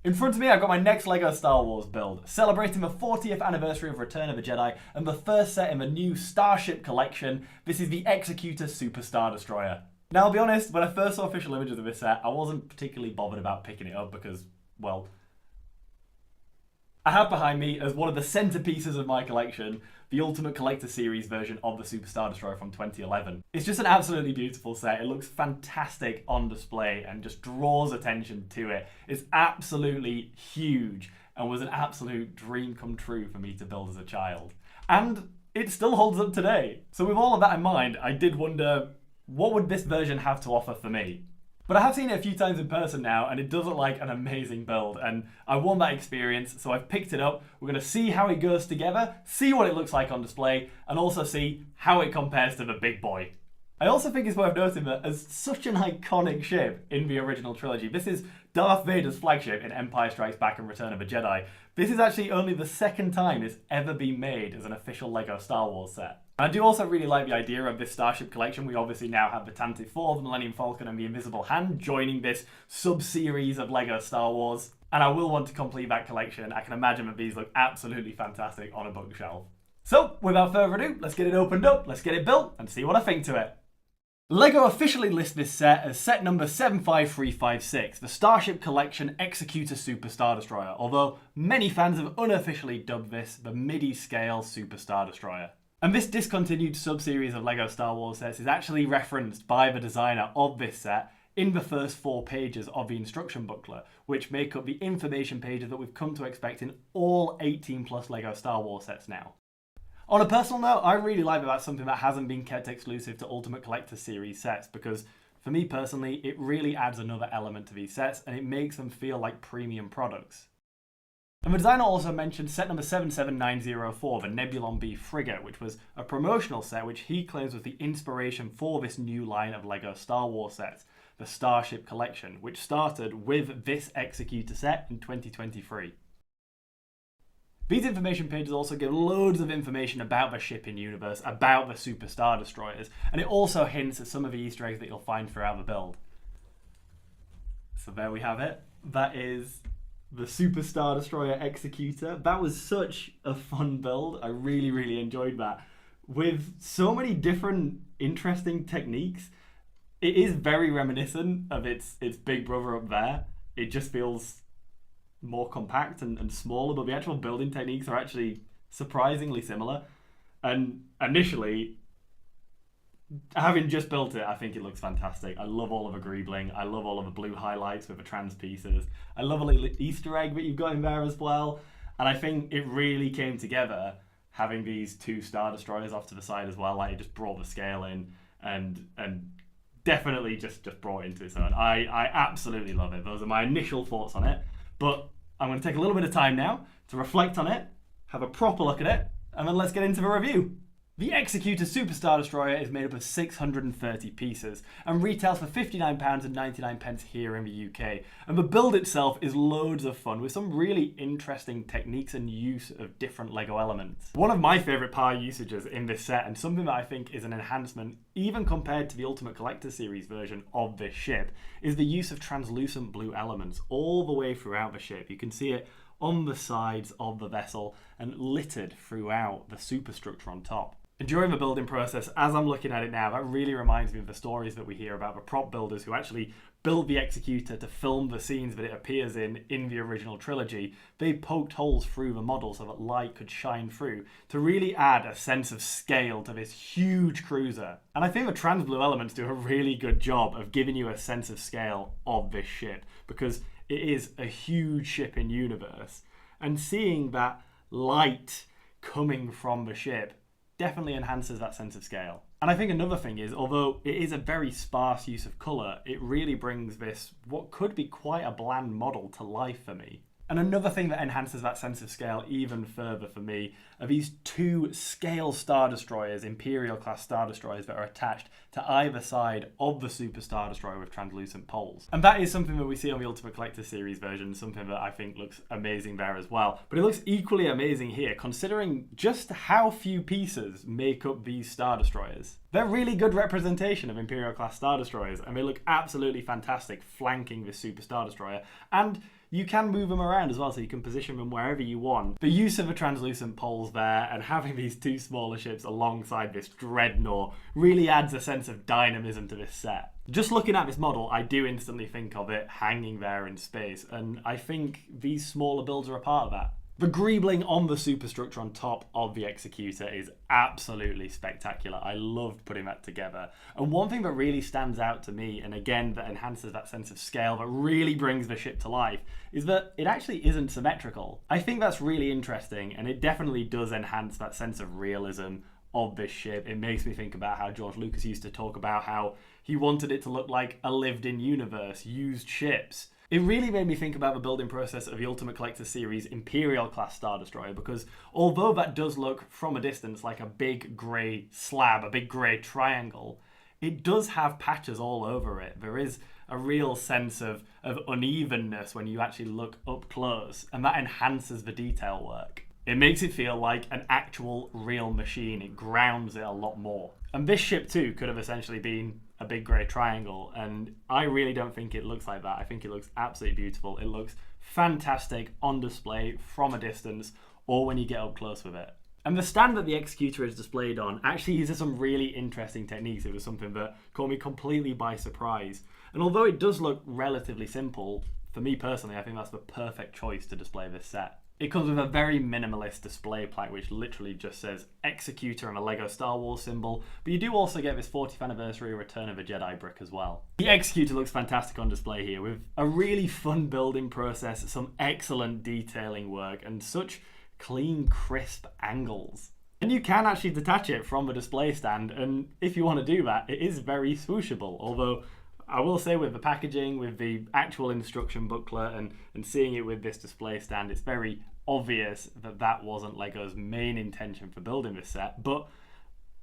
In front of me, I've got my next LEGO Star Wars build, celebrating the 40th anniversary of Return of the Jedi and the first set in the new Starship Collection. This is the EXECUTOR Super Star Destroyer. Now, I'll be honest, when I first saw official images of this set, I wasn't particularly bothered about picking it up because, well, I have behind me, as one of the centerpieces of my collection, the Ultimate Collector Series version of the Super Star Destroyer from 2011. It's just an absolutely beautiful set. It looks fantastic on display and just draws attention to it. It's absolutely huge and was an absolute dream come true for me to build as a child. And it still holds up today. So with all of that in mind, I did wonder, what would this version have to offer for me? But I have seen it a few times in person now, and it does look like an amazing build, and I want that experience, so I've picked it up. We're going to see how it goes together, see what it looks like on display, and also see how it compares to the big boy. I also think it's worth noting that as such an iconic ship in the original trilogy, this is Darth Vader's flagship in Empire Strikes Back and Return of the Jedi. This is actually only the second time it's ever been made as an official LEGO Star Wars set. And I do also really like the idea of this Starship Collection. We obviously now have the Tantive 4, the Millennium Falcon and the Invisible Hand joining this sub-series of LEGO Star Wars. And I will want to complete that collection. I can imagine that these look absolutely fantastic on a bookshelf. So, without further ado, let's get it opened up, let's get it built, and see what I think to it. LEGO officially lists this set as set number 75356, the Starship Collection EXECUTOR Super Star Destroyer, although many fans have unofficially dubbed this the MIDI-scale Super Star Destroyer. And this discontinued sub-series of LEGO Star Wars sets is actually referenced by the designer of this set in the first 4 pages of the instruction booklet, which make up the information pages that we've come to expect in all 18 plus LEGO Star Wars sets now. On a personal note, I really like that that's something that hasn't been kept exclusive to Ultimate Collector Series sets, because for me personally, it really adds another element to these sets and it makes them feel like premium products. And the designer also mentioned set number 77904, the Nebulon B frigate, which was a promotional set which he claims was the inspiration for this new line of LEGO Star Wars sets, the Starship Collection, which started with this EXECUTOR set in 2023. These information pages also give loads of information about the shipping universe, about the Super Star Destroyers, and it also hints at some of the Easter eggs that you'll find throughout the build. So there we have it. That is the Super Star Destroyer EXECUTOR. That was such a fun build. I really, really enjoyed that. With so many different interesting techniques, it is very reminiscent of its big brother up there. It just feels more compact and smaller, but the actual building techniques are actually surprisingly similar. And initially, having just built it, I think it looks fantastic. I love all of the greebling. I love all of the blue highlights with the trans pieces. I love a little Easter egg that you've got in there as well. And I think it really came together having these 2 Star Destroyers off to the side as well. Like, it just brought the scale in and definitely just brought it into its own. I absolutely love it. Those are my initial thoughts on it. But I'm going to take a little bit of time now to reflect on it, have a proper look at it, and then let's get into the review. The EXECUTOR Super Star Destroyer is made up of 630 pieces and retails for £59.99 here in the UK. And the build itself is loads of fun with some really interesting techniques and use of different LEGO elements. One of my favourite power usages in this set, and something that I think is an enhancement even compared to the Ultimate Collector Series version of this ship, is the use of translucent blue elements all the way throughout the ship. You can see it on the sides of the vessel and littered throughout the superstructure on top. And during the building process, as I'm looking at it now, that really reminds me of the stories that we hear about the prop builders who actually build the EXECUTOR to film the scenes that it appears in the original trilogy. They poked holes through the model so that light could shine through to really add a sense of scale to this huge cruiser. And I think the trans blue elements do a really good job of giving you a sense of scale of this ship, because it is a huge ship in universe. And seeing that light coming from the ship definitely enhances that sense of scale. And I think another thing is, although it is a very sparse use of colour, it really brings this, what could be quite a bland model, to life for me. And another thing that enhances that sense of scale even further for me are these 2 scale Star Destroyers, Imperial class Star Destroyers, that are attached to either side of the Super Star Destroyer with translucent poles. And that is something that we see on the Ultimate Collector Series version, something that I think looks amazing there as well. But it looks equally amazing here, considering just how few pieces make up these Star Destroyers. They're really good representation of Imperial class Star Destroyers, and they look absolutely fantastic flanking this Super Star Destroyer. And you can move them around as well, so you can position them wherever you want. The use of the translucent poles there and having these two smaller ships alongside this dreadnought really adds a sense of dynamism to this set. Just looking at this model, I do instantly think of it hanging there in space, and I think these smaller builds are a part of that. The greebling on the superstructure on top of the Executor is absolutely spectacular. I loved putting that together. And one thing that really stands out to me, and again that enhances that sense of scale, that really brings the ship to life, is that it actually isn't symmetrical. I think that's really interesting, and it definitely does enhance that sense of realism of this ship. It makes me think about how George Lucas used to talk about how he wanted it to look like a lived-in universe, used ships. It really made me think about the building process of the Ultimate Collector Series Imperial class Star Destroyer, because although that does look from a distance like a big grey slab, a big grey triangle, it does have patches all over it. There is a real sense of unevenness when you actually look up close, and that enhances the detail work. It makes it feel like an actual real machine. It grounds it a lot more. And this ship too could have essentially been a big grey triangle, and I really don't think it looks like that. I think it looks absolutely beautiful. It looks fantastic on display from a distance or when you get up close with it. And the stand that the Executor is displayed on actually uses some really interesting techniques. It was something that caught me completely by surprise. And although it does look relatively simple, for me personally, I think that's the perfect choice to display this set. It comes with a very minimalist display plaque which literally just says Executor and a Lego Star Wars symbol, but you do also get this 40th anniversary Return of the Jedi brick as well. The Executor looks fantastic on display here with a really fun building process, some excellent detailing work, and such clean, crisp angles. And you can actually detach it from the display stand, and if you want to do that, it is very swooshable, although I will say with the packaging, with the actual instruction booklet and seeing it with this display stand, it's very obvious that that wasn't Lego's main intention for building this set, but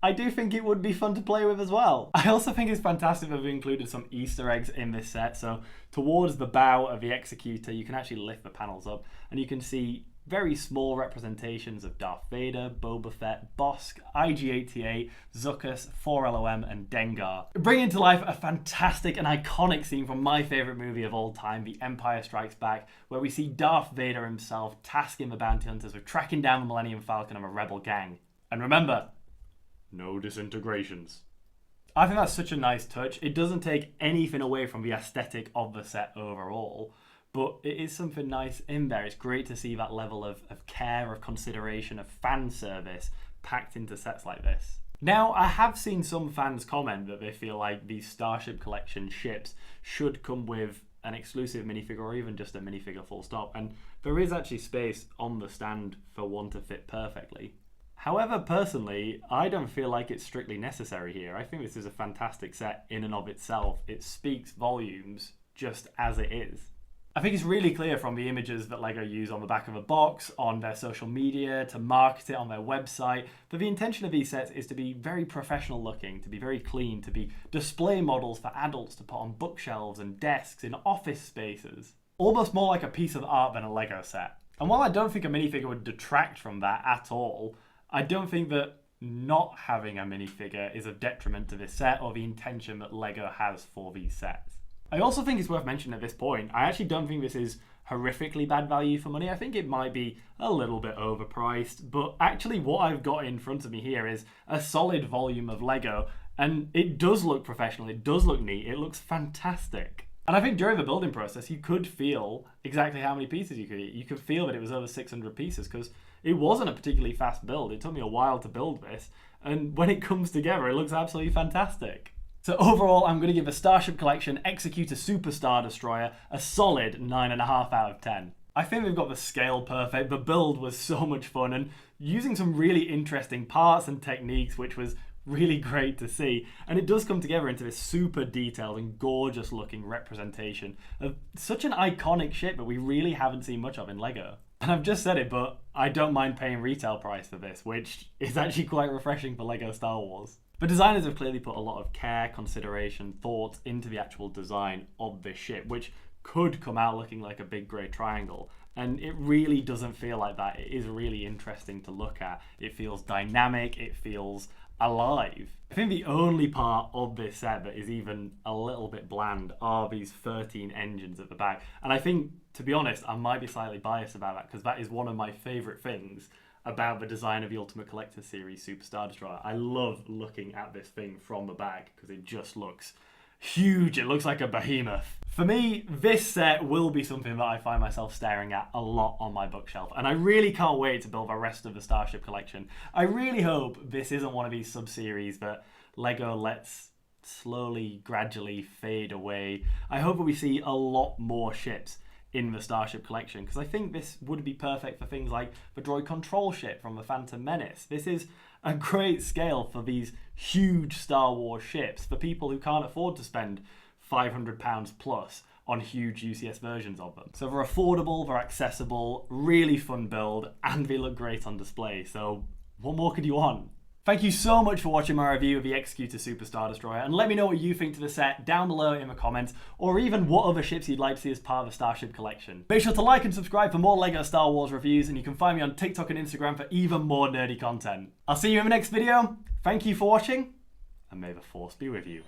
I do think it would be fun to play with as well. I also think it's fantastic that we've included some Easter eggs in this set. So towards the bow of the Executor, you can actually lift the panels up and you can see very small representations of Darth Vader, Boba Fett, Bossk, IG-88, Zuckuss, 4LOM, and Dengar, bringing to life a fantastic and iconic scene from my favourite movie of all time, The Empire Strikes Back, where we see Darth Vader himself tasking the bounty hunters with tracking down the Millennium Falcon and a rebel gang. And remember, no disintegrations. I think that's such a nice touch. It doesn't take anything away from the aesthetic of the set overall, but it is something nice in there. It's great to see that level of care, of consideration, of fan service packed into sets like this. Now, I have seen some fans comment that they feel like these Starship Collection ships should come with an exclusive minifigure or even just a minifigure full stop, and there is actually space on the stand for one to fit perfectly. However, personally, I don't feel like it's strictly necessary here. I think this is a fantastic set in and of itself. It speaks volumes just as it is. I think it's really clear from the images that LEGO use on the back of a box, on their social media, to market it on their website, that the intention of these sets is to be very professional looking, to be very clean, to be display models for adults to put on bookshelves and desks in office spaces. Almost more like a piece of art than a LEGO set. And while I don't think a minifigure would detract from that at all, I don't think that not having a minifigure is a detriment to this set or the intention that LEGO has for these sets. I also think it's worth mentioning at this point, I actually don't think this is horrifically bad value for money. I think it might be a little bit overpriced, but actually what I've got in front of me here is a solid volume of LEGO, and it does look professional, it does look neat, it looks fantastic. And I think during the building process, you could feel exactly how many pieces you could eat. You could feel that it was over 600 pieces, because it wasn't a particularly fast build. It took me a while to build this, and when it comes together, it looks absolutely fantastic. So overall, I'm going to give the Starship Collection EXECUTOR Super Star Destroyer a solid 9.5 out of 10. I think they've got the scale perfect, the build was so much fun, and using some really interesting parts and techniques, which was really great to see. And it does come together into this super detailed and gorgeous looking representation of such an iconic ship that we really haven't seen much of in LEGO. And I've just said it, but I don't mind paying retail price for this, which is actually quite refreshing for LEGO Star Wars. The designers have clearly put a lot of care, consideration, thought into the actual design of this ship, which could come out looking like a big grey triangle. And it really doesn't feel like that. It is really interesting to look at. It feels dynamic, it feels alive. I think the only part of this set that is even a little bit bland are these 13 engines at the back. And I think, to be honest, I might be slightly biased about that because that is one of my favourite things about the design of the Ultimate Collector Series Super Star Destroyer. I love looking at this thing from the back because it just looks huge. It looks like a behemoth. For me, this set will be something that I find myself staring at a lot on my bookshelf, and I really can't wait to build the rest of the Starship Collection. I really hope this isn't one of these sub-series that LEGO lets slowly, gradually fade away. I hope that we see a lot more ships in the Starship Collection, because I think this would be perfect for things like the droid control ship from the Phantom Menace. This is a great scale for these huge Star Wars ships, for people who can't afford to spend £500 plus on huge UCS versions of them. So they're affordable, they're accessible, really fun build, and they look great on display. So what more could you want? Thank you so much for watching my review of the EXECUTOR Super Star Destroyer, and let me know what you think to the set down below in the comments, or even what other ships you'd like to see as part of the Starship Collection. Make sure to like and subscribe for more LEGO Star Wars reviews, and you can find me on TikTok and Instagram for even more nerdy content. I'll see you in the next video. Thank you for watching, and may the Force be with you.